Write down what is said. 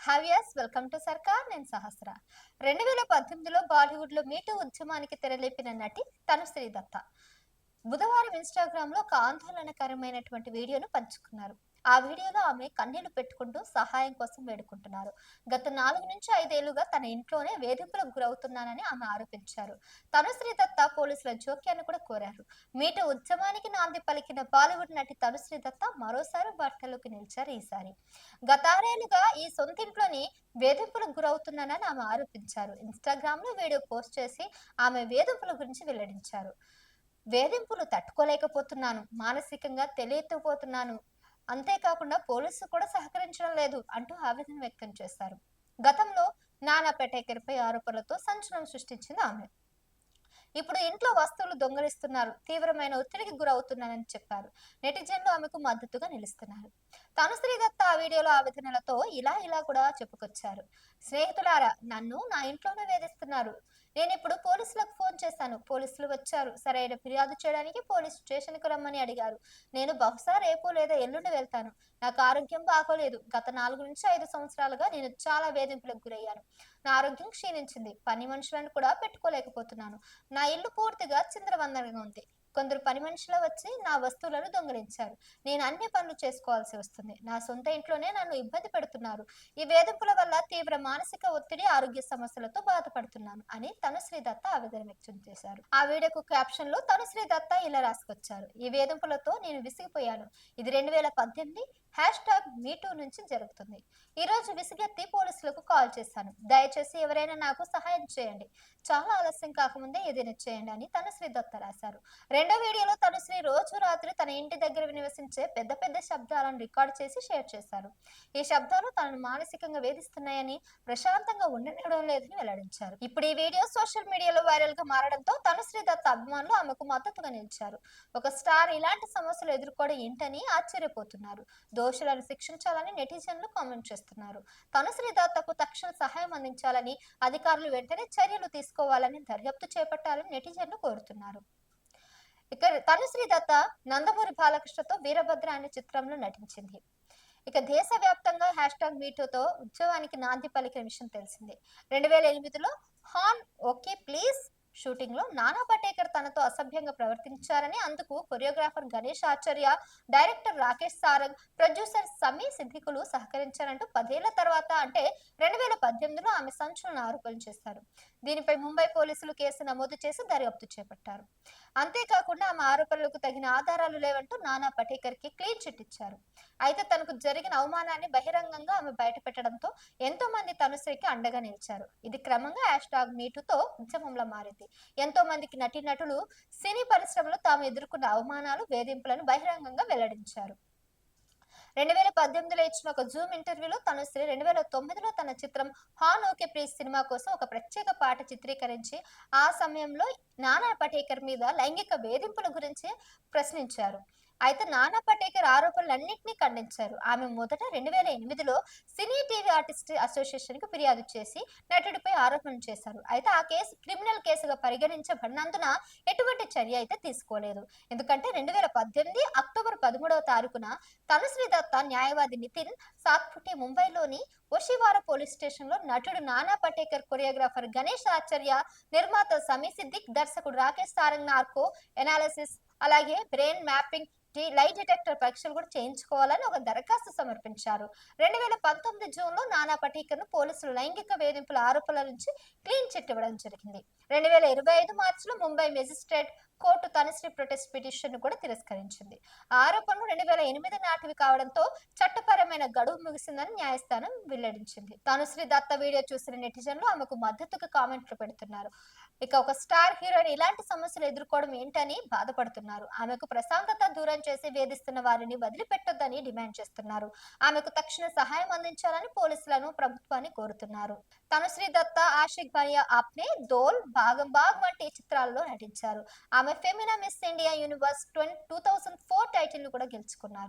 హావియస్ welcome to సర్కార్ నేను సహస్ర 2018లో బాలీవుడ్ లో మీటూ ఉద్యమానికి తెరలేపిన నటి తనుశ్రీ దత్త బుధవారం ఇన్స్టాగ్రామ్ లో ఒక ఆందోళనకరమైనటువంటి వీడియోను పంచుకున్నారు. ఆ వీడియోలో ఆమె కన్నీళ్లు పెట్టుకుంటూ సహాయం కోసం వేడుకుంటున్నారు. గత 4 నుంచి 5 ఏళ్లుగా తన ఇంట్లోనే వేధింపులకు గురవుతున్నానని ఆమె ఆరోపించారు. తనుశ్రీ దత్త పోలీసుల జోక్యాన్ని కూడా కోరారు. మీటూ ఉద్యమానికి నాంది పలికిన బాలీవుడ్ నటి తనుశ్రీ దత్త మరోసారి వార్తల్లోకి నిలిచారు. ఈసారి గత 6 ఏళ్లుగా ఈ సొంతింట్లోని వేధింపులకు గురవుతున్నానని ఆమె ఆరోపించారు. ఇన్స్టాగ్రామ్ లో వీడియో పోస్ట్ చేసి ఆమె వేధింపుల గురించి వెల్లడించారు. వేధింపులు తట్టుకోలేకపోతున్నాను, మానసికంగా తెలియకపోతున్నాను, అంతేకాకుండా పోలీసులు కూడా సహకరించడం లేదు అంటూ ఆవేదన వ్యక్తం చేశారు. గతంలో నానా పటేకర్ పై ఆరోపణలతో సంచలనం సృష్టించింది ఆమె. ఇప్పుడు ఇంట్లో వస్తువులు దొంగలిస్తున్నారు, తీవ్రమైన ఒత్తిడికి గురవుతున్నానని చెప్పారు. నెటిజన్లు ఆమెకు మద్దతుగా నిలుస్తున్నారు. తనుశ్రీ దత్త ఆ వీడియోలో ఆవేదనలతో ఇలా కూడా చెప్పుకొచ్చారు. స్నేహితులారా, నన్ను నా ఇంట్లోనే వేధిస్తున్నారు. నేను ఇప్పుడు పోలీసులకు ఫోన్ చేశాను. పోలీసులు వచ్చారు. సరైన ఫిర్యాదు చేయడానికి పోలీస్ స్టేషన్ కు రమ్మని అడిగారు. నేను బహుశా రేపు లేదా ఎల్లుండి వెళ్తాను. నాకు ఆరోగ్యం బాగోలేదు. గత 4 నుంచి 5 సంవత్సరాలుగా నేను చాలా వేధింపులకు గురయ్యాను. నా ఆరోగ్యం క్షీణించింది. పని మనుషులను కూడా పెట్టుకోలేకపోతున్నాను. నా ఇల్లు పూర్తిగా చిందరవందరగా ఉంది. కొందరు పని మనుషులు వచ్చి నా వస్తువులను దొంగిలించారు. నేను అన్ని పనులు చేసుకోవాల్సి వస్తుంది. నా సొంత ఇంట్లోనే నన్ను ఇబ్బంది పెడుతున్నారు. ఈ వేధింపుల వల్ల తీవ్ర మానసిక ఒత్తిడి, ఆరోగ్య సమస్యలతో బాధపడుతున్నాను అని తనుశ్రీ దత్త ఆవేదన వ్యక్తం చేశారు. ఆ వీడియోకు క్యాప్షన్ లో తనుశ్రీ దత్త ఇలా రాసుకొచ్చారు. ఈ వేధింపులతో నేను విసిగిపోయాను. ఇది 2018 #MeToo నుంచి జరుగుతుంది. ఈ రోజు విసిగెత్తి పోలీసులకు కాల్ చేశాను. దయచేసి ఎవరైనా నాకు సహాయం చేయండి. చాలా ఆలస్యం కాకముందే ఏదైనా చేయండి అని తనుశ్రీ దత్త రాశారు. రెండో వీడియోలో తనుశ్రీ రోజు రాత్రి తన ఇంటి దగ్గర వినివసించే పెద్ద పెద్ద శబ్దాలను రికార్డ్ చేసి షేర్ చేశారు. ఈ శబ్దాలు తనను మానసికంగా వేధిస్తున్నాయని, ప్రశాంతంగా ఉండనివ్వడం లేదని వెల్లడించారు. ఇప్పుడు ఈ వీడియో సోషల్ మీడియాలో వైరల్ గా మారడంతో తనుశ్రీ దత్త అభిమానులు ఆమెకు మద్దతుగా నిలిచారు. ఒక స్టార్ ఇలాంటి సమస్యలు ఎదుర్కోవడం ఏంటని ఆశ్చర్యపోతున్నారు. దోషులను శిక్షించాలని నెటిజన్లు కామెంట్ చేస్తున్నారు. తనుశ్రీ దత్తకు తక్షణ సహాయం అందించాలని, అధికారులు వెంటనే చర్యలు తీసుకోవాలని, దర్యాప్తు చేపట్టాలని నెటిజన్లు కోరుతున్నారు. ఇక తనుశ్రీ దత్త నందమూరి బాలకృష్ణతో వీరభద్ర అనే చిత్రంలో నటించింది. ఇక దేశవ్యాప్తంగా #మీటూతో ఉద్యమానికి నాంది పలికిన విషయం తెలిసిందే. 2008లో హాన్ ఓకే ప్లీజ్ షూటింగ్ లో నానా పటేకర్ తనతో అసభ్యంగా ప్రవర్తించారని, అందుకు కొరియోగ్రాఫర్ గణేష్ ఆచార్య, డైరెక్టర్ రాకేష్ సారంగ్, ప్రొడ్యూసర్ సమీ సిద్దికులు సహకరించారంటూ 10 ఏళ్ల తర్వాత అంటే 2018లో ఆమె సంచలన ఆరోపణలు చేశారు. దీనిపై ముంబై పోలీసులు కేసు నమోదు చేసి దర్యాప్తు చేపట్టారు. అంతేకాకుండా ఆమె ఆరోపణలకు తగిన ఆధారాలు లేవంటూ నానా పటేకర్ కి క్లీన్ చిట్ ఇచ్చారు. అయితే తనకు జరిగిన అవమానాన్ని బహిరంగంగా ఆమె బయటపెట్టడంతో ఎంతో మంది తనుశ్రీకి అండగా నిలిచారు. ఇది క్రమంగా #మీటూతో ఉద్యమంలో మారింది. ఎంతో మందికి నటీనటులు సినీ పరిశ్రమలో తాము ఎదుర్కొన్న అవమానాలు, వేధింపులను బహిరంగంగా వెల్లడించారు. 2018లో ఇచ్చిన ఒక జూమ్ ఇంటర్వ్యూలో తనుశ్రీ 2009లో తన చిత్రం హాన్ ఓకే ప్లీజ్ సినిమా కోసం ఒక ప్రత్యేక పాట చిత్రీకరించి ఆ సమయంలో నానా పటేకర్ మీద లైంగిక వేధింపుల గురించి ప్రశ్నించారు. అయితే నానా పటేకర్ ఆరోపణలన్నింటినీ ఖండించారు. ఆమె మొదట 2008లో సినీ టీవీ ఆర్టిస్ట్ అసోసియేషన్ కు ఫిర్యాదు చేసి నటుడిపై ఆరోపణలు చేశారు. అయితే ఆ కేసు క్రిమినల్ కేసుగా పరిగణించబడినందున ఎటువంటి చర్య అయితే తీసుకోలేదు. ఎందుకంటే 2018 అక్టోబర్ 13వ తారీఖున తనుశ్రీ దత్త న్యాయవాది నితిన్ సాత్పుటే ముంబైలోని ఓషివారా పోలీస్ స్టేషన్ లో నటుడు నానా పటేకర్, కొరియోగ్రాఫర్ గణేష్ ఆచార్య, నిర్మాత సమీ సిద్దిక్, దర్శకుడు రాకేష్ సారంగ్ నార్కో ఎనాలిసిస్, అలాగే బ్రెయిన్ మ్యాపింగ్, లై డిటెక్టర్ పరీక్షలు కూడా చేయించుకోవాలని ఒక దరఖాస్తు సమర్పించారు. 2019 జూన్లో నానా పటేకర్ ను పోలీసులు లైంగిక వేధింపుల ఆరోపణల నుంచి క్లీన్ చిట్ ఇవ్వడం జరిగింది. 2025 మార్చిలో Mumbai magistrate court Tanushree protest petition ను కూడా తిరస్కరించింది. ఆరోపణలు 2008 నాటివి కావడంతో చట్టపరమైన గడువు ముగిసిందని న్యాయస్థానం వెల్లడించింది. తనుశ్రీ దత్త వీడియో చూసిన నెటిజన్లు ఆమెకు మద్దతుగా కామెంట్లు పెడుతున్నారు. ఇక ఒక స్టార్ హీరోయిన్ ఇలాంటి సమస్యలు ఎదుర్కోవడం ఏంటని బాధపడుతున్నారు. ఆమెకు ప్రశాంతత దూరం చేసి వేధిస్తున్న వారిని వదిలిపెట్టొద్దని డిమాండ్ చేస్తున్నారు. ఆమెకు తక్షణ సహాయం అందించాలని పోలీసులను, ప్రభుత్వాన్ని కోరుతున్నారు. తనుశ్రీ దత్త ఆషిక్ భయ్యా ఆప్నే, దోల్, భాగం భాగ్ వంటి చిత్రాల్లో నటించారు. ఆమె Femina miss India universe 2004 title ను కూడా గెలుచుకున్నారు.